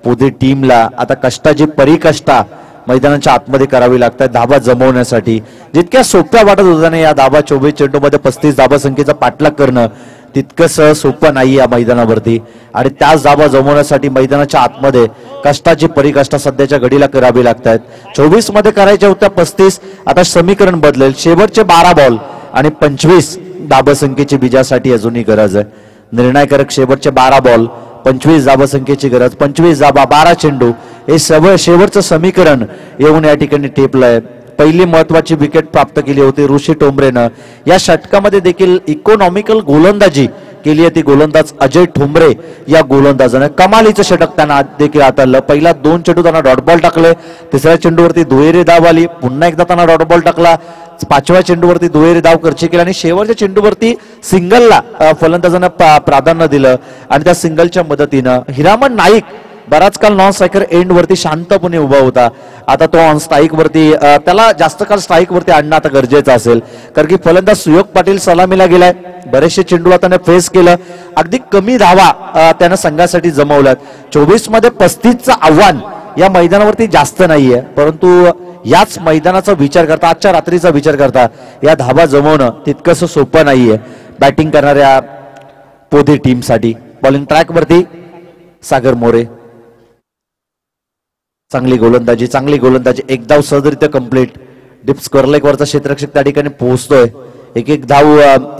पुढे टीमला आता कष्टाची परिकष्टा मैदानाच्या आतमध्ये करावी लागतात धाबा जमवण्यासाठी. जितक्या सोप्या वाटत होत्या या धाबा 24 चेंडूमध्ये 35 धाबा संख्येचा पाठलाग करणं तितकंसं सोपं नाही या मैदानावरती आणि त्याच धाबा जमवण्यासाठी मैदानाच्या आतमध्ये कष्टाची परिकष्टा सध्याच्या घडीला करावी लागतात. 24 मध्ये करायच्या होत्या 35, आता समीकरण बदलेल. शेवटचे 12 बॉल आणि 25 धाबा संख्येची विजयासाठी अजूनही गरज आहे. निर्णायकारक शेवटचे 12 बॉल, 25 धाबा संख्येची गरज. 25 धाबा, 12 चेंडू, हे शेवटचं समीकरण येऊन या ठिकाणी टेपलंय. पहिली महत्वाची विकेट प्राप्त केली होती ऋषी ठोंबरेनं. या षटकामध्ये देखील इकॉनॉमिकल गोलंदाजी केली आहे ती गोलंदाज अजय ठोंबरे या गोलंदाजाने. कमालीचं षटक त्यांना देखील हाताळलं. पहिला 2 चेंडू त्यांना डॉट बॉल टाकले, तिसऱ्या चेंडूवरती दुहेरी धाव आली, पुन्हा एकदा त्यांना डॉट बॉल टाकला, 5व्या चेंडूवरती दुहेरी धाव खर्ची केली आणि शेवटच्या चेंडूवरती सिंगलला फलंदाजांना प्राधान्य दिलं आणि त्या सिंगलच्या मदतीनं हिरामन नाईक बराच काळ नॉन स्ट्रायकर एंड वरती शांतपणे उभा होता. आता तो ऑन स्ट्राईक वरती, त्याला जास्त काळ स्ट्राईक वरती आणणं आता गरजेचं असेल कारण की फलंदाज सुयोग पाटील सलामीला गेलाय. बरेचसे चेंडूला त्याने फेस केलं. अगदी कमी धावा त्यानं संघासाठी जमवल्यात. 24 मध्ये 35चं आव्हान या मैदानावरती जास्त नाहीये, परंतु याच मैदानाचा विचार करता, आजच्या रात्रीचा विचार करता या धावा जमवणं तितकंसं सोपं नाहीये बॅटिंग करणाऱ्या पोधी टीमसाठी. बॉलिंग ट्रॅकवरती सागर मोरे. चांगली गोलंदाजी, एक धाव सहजरित्या कंप्लीट. डीप स्क्वेअर लेग वरचा क्षेत्ररक्षक त्या ठिकाणी पोहोचतोय. एक धाव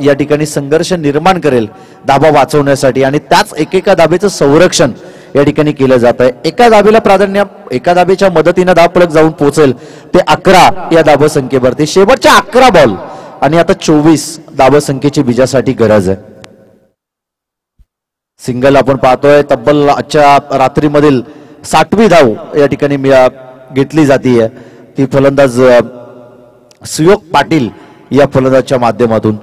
या ठिकाणी संघर्ष निर्माण करेल धाबा वाचवण्यासाठी आणि त्याच एकेका धाबेचं संरक्षण या ठिकाणी केलं जात आहे. एका धाबेला प्राधान्य, एका धाबेच्या मदतीनं धावफलक जाऊन पोहोचेल ते 11 या धावसंख्येवरती. शेवटच्या 11 बॉल आणि आता 24 धावसंख्येची विजयासाठी गरज आहे. सिंगल आपण पाहतोय. तब्बल आजच्या रात्रीमधील 60वी धाव या ठिकाणी घेतली जाते. ती फलंदाज सुयोग पाटील या फलंदाजच्या माध्यमातून.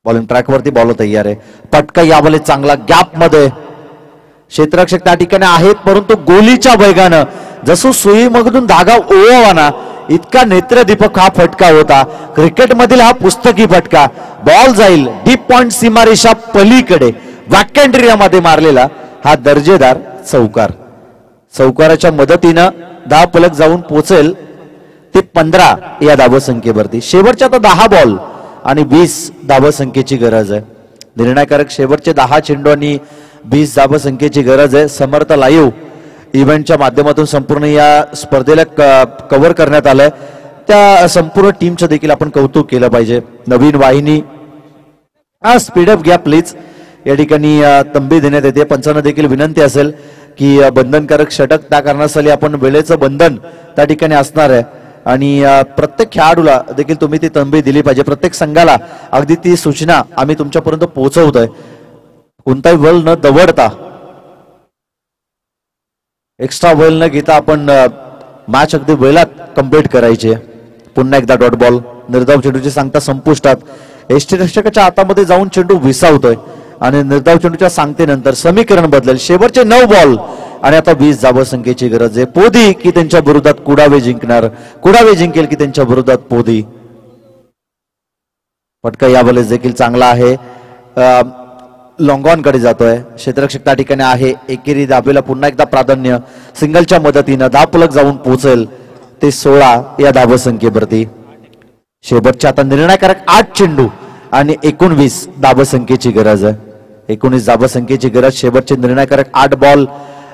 बॉलिंग ट्रॅकवरती बॉल तयार आहे. पटका यावेळेस चांगला गॅप मध्ये क्षेत्ररक्षक त्या ठिकाणी आहेत, परंतु गोलीच्या वेगानं जसं सुईमधून धागा ओवाना इतका नेत्रदीपक हा फटका होता. क्रिकेटमधील हा पुस्तकी फटका. बॉल जाईल डीप पॉइंट सीमारेषा पलीकडे वॅकंट एरियामध्ये मारलेला हा दर्जेदार चौकार. चौकाराच्या मदतीनं धावफलक जाऊन पोहोचेल ते 15 या धावसंख्येवरती. शेवटच्या आता 10 बॉल आणि 20 धावसंख्येची गरज आहे. निर्णायकारक शेवटचे 10 चेंडू आणि 20 धावसंख्येची गरज आहे. समर्थ लाईव्ह इव्हेंटच्या माध्यमातून संपूर्ण या स्पर्धेला कव्हर करण्यात आलंय. त्या संपूर्ण टीमचं देखील आपण कौतुक केलं पाहिजे. नवीन वाहिनी स्पीडअप घ्या प्लीज. या ठिकाणी तंबी देण्यात येते. पंचांना देखील विनंती असेल की बंधनकारक षटक त्या कारणासाठी आपण वेळेचं बंधन त्या ठिकाणी असणार आहे आणि प्रत्येक खेळाडूला देखील तुम्ही ती तंबी दिली पाहिजे. प्रत्येक संघाला अगदी ती सूचना आम्ही तुमच्यापर्यंत पोहोचवतोय. कोणताही बल न दवडता, एक्स्ट्रा बल न घेता आपण मॅच अगदी वेळात कंप्लीट करायची. पुन्हा एकदा डॉट बॉल, निर्धाव चेंडूची सांगता संपुष्टात. यष्टीरक्षकाच्या हातामध्ये जाऊन चेंडू विसावतोय आणि निर्धाव चेंडूच्या सांगतेनंतर समीकरण बदलेल. शेवटचे 9 बॉल आणि आता 20 धावसंख्येची गरज आहे. पोदी की त्यांच्या विरोधात कुडावे जिंकणार, कुडावे जिंकेल की त्यांच्या विरोधात पोदी. फटका यावेळेस देखील चांगला आहे, लॉंगॉन कडे जातोय. क्षेत्ररक्षक त्या ठिकाणी आहे. एकेरी धाबेला पुन्हा एकदा प्राधान्य. सिंगलच्या मदतीनं धावफलक जाऊन पोहोचेल ते 16 या धावसंख्येवरती. शेवटचे आता निर्णायकारक 8 चेंडू आणि 19 धावसंख्येची गरज आहे. 19 धावसंख्येची गरज. शेवटचे निर्णायकारक 8 बॉल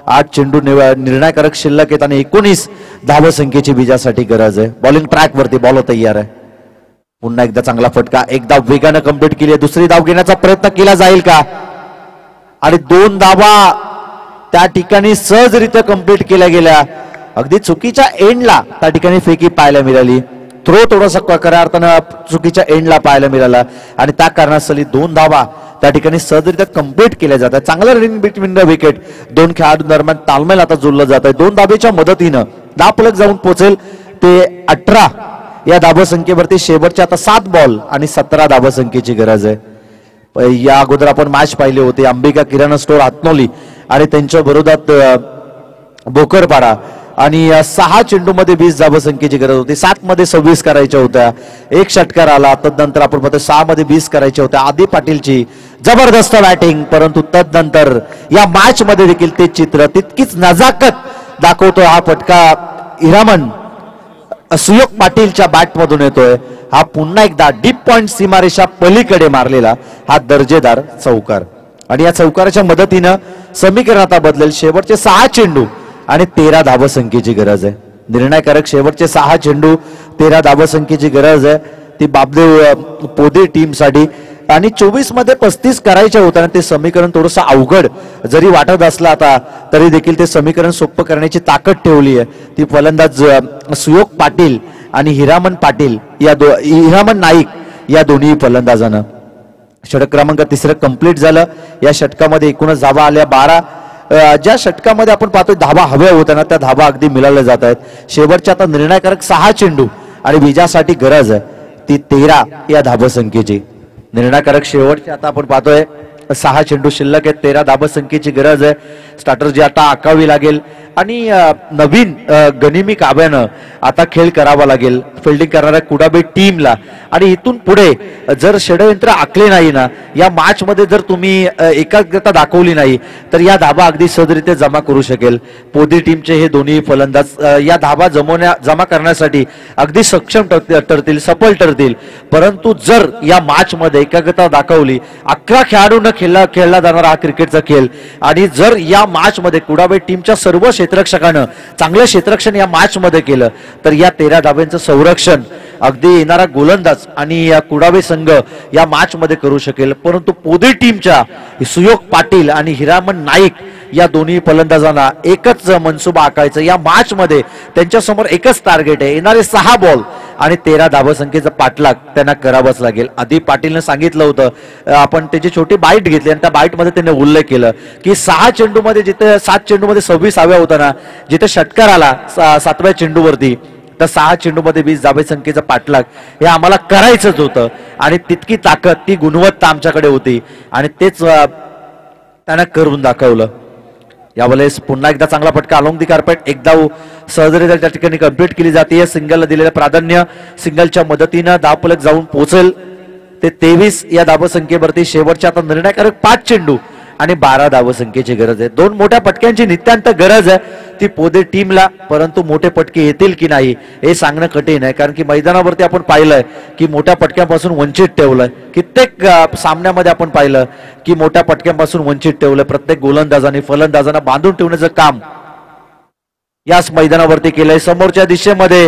8 चेंडू निर्णायकारक शिल्लक आहेत आणि 19 धावसंख्येची विजयासाठी गरज आहे. बॉलिंग ट्रॅक वरती बॉल तयार आहे. पुन्हा एकदा चांगला फटका. एक धाव वेगानं कंप्लीट केली आहे. दुसरी धाव घेण्याचा प्रयत्न केला जाईल का? आणि 2 धावा त्या ठिकाणी सहजरित्या कंप्लीट केल्या गेल्या. अगदी चुकीच्या एंडला त्या ठिकाणी फेकी पाहायला मिळाली. थ्रो थोडासा खऱ्या अर्थानं चुकीच्या एंडला पाहायला मिळाला आणि त्या कारणास्तव 2 धावा त्या ठिकाणी सहजरित्या कंप्लीट केल्या जातात. चांगलं रनिंग बिटवीन द विकेट. 2 खेळाडू दरम्यान तालमेल आता जोडलं जात आहे. 2 धावेच्या मदतीनं धावफलक जाऊन पोहोचेल ते 18 या धावसंख्येवरती. शेवटचे आता 7 बॉल आणि 17 धावसंख्येची गरज आहे. या अगोदर आपण मॅच पाहिले होते. अंबिका किराणा स्टोअर हातनोली आणि त्यांच्या विरोधात भोकरपाडा आणि 6 चेंडूमध्ये 20 धावसंख्येची गरज होती. 7 मध्ये 26 करायच्या होत्या. 1 षटकार आला. तदनंतर आपण पाहतो 6 मध्ये 20 करायच्या होत्या. आदी पाटीलची जबरदस्त बॅटिंग, परंतु तदनंतर या मॅच मध्ये देखील ते चित्र तितकीच नजाकत दाखवतो. हा फटका हिरामन सुयोग पाटीलच्या बॅट मधून येतोय. हा पुन्हा एकदा डीप पॉइंट सीमारेषा पलीकडे मारलेला हा दर्जेदार चौकार आणि या चौकाराच्या मदतीनं समीकरण आता बदलेल. शेवटचे 6 चेंडू आणि 13 धावसंख्येची गरज आहे. निर्णायकारक शेवटचे 6 चेंडू 13 धावसंख्येची गरज आहे. ती बापदेव पोदे टीमसाठी आणि 24 मध्ये 35 करायच्या होत्या. ते समीकरण थोडंसं अवघड जरी वाटत असलं आता तरी देखील ते समीकरण सोपं करण्याची ताकद ठेवली आहे. ती फलंदाज सुयोग पाटील आणि हिरामन पाटील हिरामन नाईक या दोन्ही फलंदाजांना. षटक क्रमांक 3 कंप्लीट झालं. या षटकामध्ये एकूणच धावा आल्या 12. ज्या षटकामध्ये आपण पाहतोय धावा हव्या होत्या ना त्या धावा अगदी मिळाल्या जात आहेत. शेवटच्या आता निर्णायकारक 6 चेंडू आणि विजयासाठी गरज आहे ती 13 या धावसंख्येची. निर्णायकारक शेवटचे आता आपण पाहतोय 6 चेंडू शिल्लक आहेत. 13 धावसंख्येची गरज आहे. स्ट्रॅटर्जी आता आखावी लागेल आणि नवीन गनिमी काव्यानं आता खेळ करावा लागेल फिल्डिंग करणाऱ्या कुडाबे टीमला. आणि इथून पुढे जर षडयंत्र आखले नाही ना या मॅच मध्ये जर तुम्ही एकाग्रता दाखवली नाही तर या धावा अगदी सहजरित्या जमा करू शकेल. पोदी टीमचे हे दोन्ही फलंदाज या धावा जमा करण्यासाठी अगदी सक्षम ठरतील, सफल ठरतील. परंतु जर या मॅच मध्ये एकाग्रता दाखवली, 11 खेळाडूंना खेळला जाणारा हा क्रिकेटचा खेळ आणि जर या मॅच मध्ये कुडाबे टीमच्या सर्व क्षेत्ररक्षकानं चांगलं क्षेत्ररक्षण या मॅच मध्ये केलं तर या 13 धाब्यांचं संरक्षण अगदी येणारा गोलंदाज आणि या कुडाबे संघ या मॅच मध्ये करू शकेल. परंतु पोदे टीमच्या सुयोग पाटील आणि हिरामन नाईक या दोन्ही फलंदाजांना एकच मनसुबा आखायचा. या मॅच मध्ये त्यांच्या समोर एकच टार्गेट आहे. येणारे 6 बॉल आणि 13 धावसंख्येचा पाठलाग त्यांना करावाच लागेल. आधी पाटीलने सांगितलं होतं, आपण त्याची छोटी बाईट घेतली आणि त्या बाईट मध्ये त्यांनी उल्लेख केलं की 6 चेंडूमध्ये जिथे 7 चेंडूमध्ये 26 हव्या होता ना, जिथे षटकार आला 7व्या चेंडूवरती तर 6 चेंडूमध्ये 20 धावसंख्येचा पाठलाग हे आम्हाला करायचंच होतं आणि तितकी ताकद ती गुणवत्ता आमच्याकडे होती आणि तेच त्यांना करून दाखवलं. यावेळेस पुन्हा एकदा चांगला फटका अलोंग दी कार्पेट. एक धाव सहजरित्या त्या ठिकाणी कंप्लीट केली जाते. सिंगलला दिलेलं प्राधान्य. सिंगलच्या मदतीनं धावफलक जाऊन पोहोचेल ते 23 या धावसंख्येवरती. शेवटच्या आता निर्णायकारक 5 चेंडू आणि 12 धावसंख्येची गरज आहे. 2 मोठ्या पटक्यांची नित्यांत गरज आहे ती पोदे टीमला. परंतु मोठे पटके येतील की नाही हे सांगणं कठीण आहे, कारण की मैदानावरती आपण पाहिलंय की मोठ्या पटक्यांपासून वंचित ठेवलंय. कित्येक सामन्यामध्ये आपण पाहिलं की मोठ्या पटक्यांपासून वंचित ठेवलंय. प्रत्येक गोलंदाजाने फलंदाजांना बांधून ठेवण्याचं काम याच मैदानावरती केलंय. समोरच्या दिशेमध्ये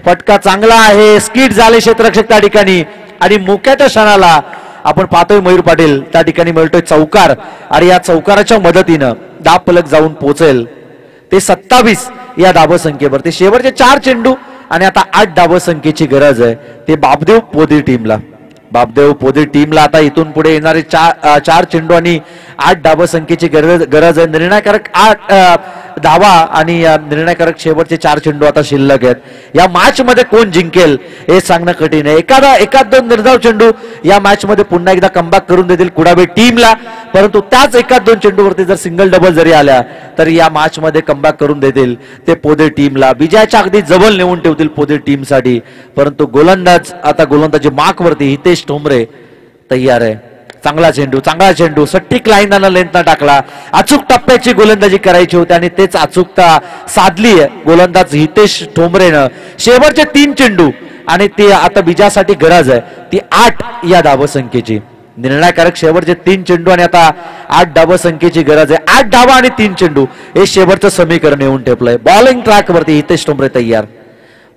फटका चांगला आहे. स्किट झाले क्षेत्ररक्षक त्या ठिकाणी आणि मुक्याच्या क्षणाला आपण पाहतोय मयूर पाटील त्या ठिकाणी मिळतोय चौकार आणि या चौकाराच्या मदतीनं धावफलक जाऊन पोहोचेल ते 27 या धावसंख्येवरती. शेवटचे 4 चेंडू आणि आता 8 धावसंख्येची गरज आहे ते बापदेव पोदी टीमला. बापदेव पोदी टीमला आता इथून पुढे येणारे चार चेंडू आणि 8 धावसंख्येची गरज आहे. निर्णायकारक 8 धावा आणि निर्णायकारक शेवटचे 4 चेंडू आता शिल्लक आहेत. या मॅच मध्ये कोण जिंकेल हे सांगणं कठीण आहे. एखाद दोन निर्धाव चेंडू या मॅच मध्ये पुन्हा एकदा कमबॅक करून देतील कुडाबे टीमला, परंतु त्याच एखाद दोन चेंडूवरती जर सिंगल डबल जरी आल्या तर या मॅच मध्ये कमबॅक करून देतील ते पोदे टीमला, विजयाच्या अगदी जवळ नेऊन ठेवतील पोदे टीमसाठी. परंतु गोलंदाजी मार्क वरती हितेश ठोंबरे तयार आहे. चांगला चेंडू सट्टिक लाईनला लेंथनं टाकला. अचूक टप्प्याची गोलंदाजी करायची होती आणि तेच अचूकता साधली आहे गोलंदाज हितेश ठोंबरेनं. शेवटचे 3 चेंडू आणि ते आता विजयासाठी गरज आहे ती 8 या धावसंख्येची. निर्णायकारक शेवटचे 3 चेंडू आणि आता 8 धावसंख्येची गरज आहे. 8 धावा आणि 3 चेंडू हे शेवटचं समीकरण येऊन ठेपलंय. बॉलिंग ट्रॅक वरती हितेश ठोंबरे तयार.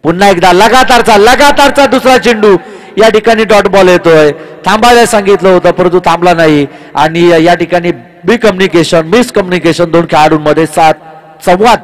पुन्हा एकदा लगातारचा दुसरा चेंडू या ठिकाणी डॉट बॉल येतोय. थांबायला सांगितलं होतं परंतु थांबला नाही आणि या ठिकाणी मिसकम्युनिकेशन 2 खेळाडूंमध्ये संवाद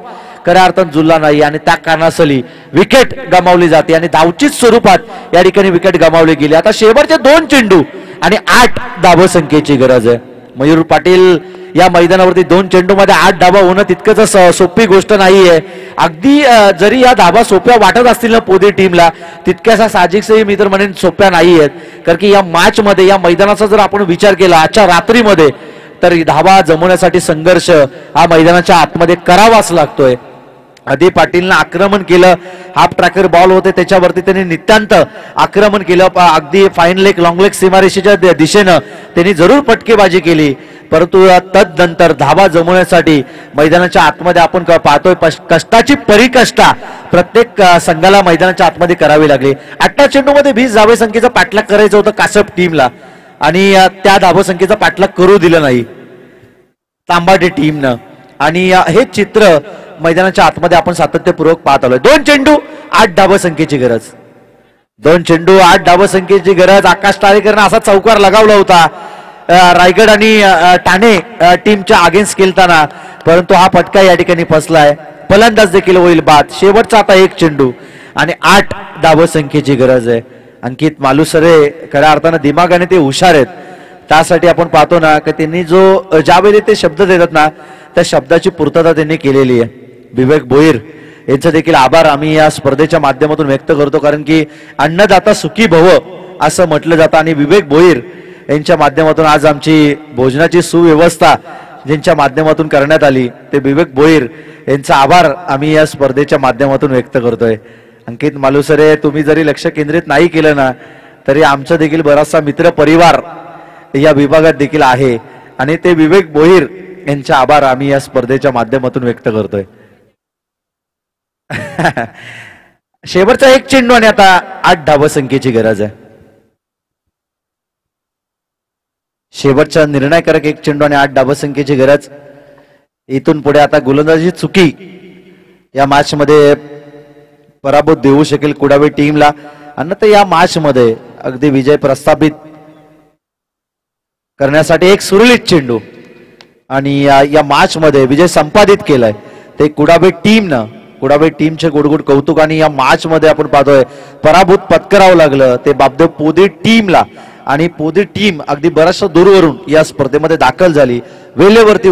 खऱ्या अर्थानं जुळला नाही आणि त्या कारणासली विकेट गमावली जाते आणि धावचीत स्वरूपात या ठिकाणी विकेट गमावली गेली. आता शेवटचे 2 चेंडू आणि 8 धावसंख्येची गरज आहे. मयूर पाटील या मैदानावरती 2 चेंडू मध्ये 8 धावा होणं तितकंच सोपी गोष्ट नाहीये. अगदी जरी या धावा सोप्या वाटत असतील ना पोदे टीमला, तितक्यासा साहजिकही मी तर म्हणेन सोप्या नाही आहेत. कारण की या मॅच मध्ये या मैदानाचा जर आपण विचार केला आजच्या रात्रीमध्ये तर धावा जमवण्यासाठी संघर्ष हा मैदानाच्या आतमध्ये करावाच लागतोय. आधी पाटीलनं आक्रमण केलं, हाफ ट्रॅकर बॉल होते त्याच्यावरती त्यांनी नितांत आक्रमण केलं. अगदी फाईन लेग लॉंग लेग सीमारेषेच्या दिशेनं त्यांनी जरूर फटकेबाजी केली, परंतु तदनंतर धावा जमवण्यासाठी मैदानाच्या आतमध्ये आपण पाहतोय कष्टाची परिकष्टा प्रत्येक संघाला मैदानाच्या आतमध्ये करावी लागली. 8 चेंडूमध्ये 20 धावसंख्येचा पाठलाग करायचं होतं कासप टीमला आणि त्या धावसंख्येचा पाठलाग करू दिलं नाही तांबाटे टीमनं. आणि हे चित्र मैदानाच्या आतमध्ये आपण सातत्यपूर्वक पाहत आलोय. 2 चेंडू 8 धावसंख्येची गरज. 2 चेंडू 8 धावसंख्येची गरज. आकाश टाळेकरनं असा चौकार लगावला होता रायगड आणि ठाणे टीमच्या अगेन्स्ट खेळताना, परंतु हा फटका या ठिकाणी फसलाय. फलंदाज देखील होईल बाद. शेवटचा आता 1 चेंडू आणि 8 धावसंख्येची गरज आहे. अंकित मालुसरे खऱ्या अर्थानं दिमागाने ते हुशार आहेत. त्यासाठी आपण पाहतो ना की त्यांनी ज्यावेळी ते शब्द देतात ना त्या शब्दाची पूर्तता त्यांनी केलेली आहे. विवेक भोईर यांचं देखील आभार आम्ही या स्पर्धेच्या माध्यमातून व्यक्त करतो, कारण की अन्नदाता सुखी भव असं म्हटलं जातं आणि विवेक भोईर यांच्या माध्यमातून आज आमची भोजनाची सुव्यवस्था ज्यांच्या माध्यमातून करण्यात आली ते विवेक भोईर यांचा आभार आम्ही या स्पर्धेच्या माध्यमातून व्यक्त करतोय. अंकित मालुसरे तुम्ही जरी लक्ष केंद्रित नाही केलं ना तरी आमचा देखील बराचसा मित्र परिवार या विभागात देखील आहे आणि ते विवेक भोईर यांचे आभार आम्ही या स्पर्धेच्या माध्यमातून व्यक्त करतोय. शेवटचा 1 चेंडू आणि आता 8 धावसंख्येची गरज आहे. शेवटचा निर्णायकारक 1 चेंडू आणि 8 धावसंख्येची गरज. इथून पुढे आता गोलंदाजी चुकी या मॅच मध्ये पराभूत देऊ शकेल कुडावे टीमला. अन्यथा या मॅच मध्ये अगदी विजय प्रस्थापित करण्यासाठी एक सुरळीत चेंडू आणि या मॅच मध्ये विजय संपादित केलाय ते कुडावे टीमनं. कुडावे टीमचे गोडगोड कौतुक. आणि या मॅच मध्ये आपण पाहतोय पराभूत पत्करावं लागलं ते बापदेव पोदी टीमला आणि पोदी टीम अगदी बऱ्याचशा दूरवरून या स्पर्धेमध्ये दाखल झाली. वेळेवरती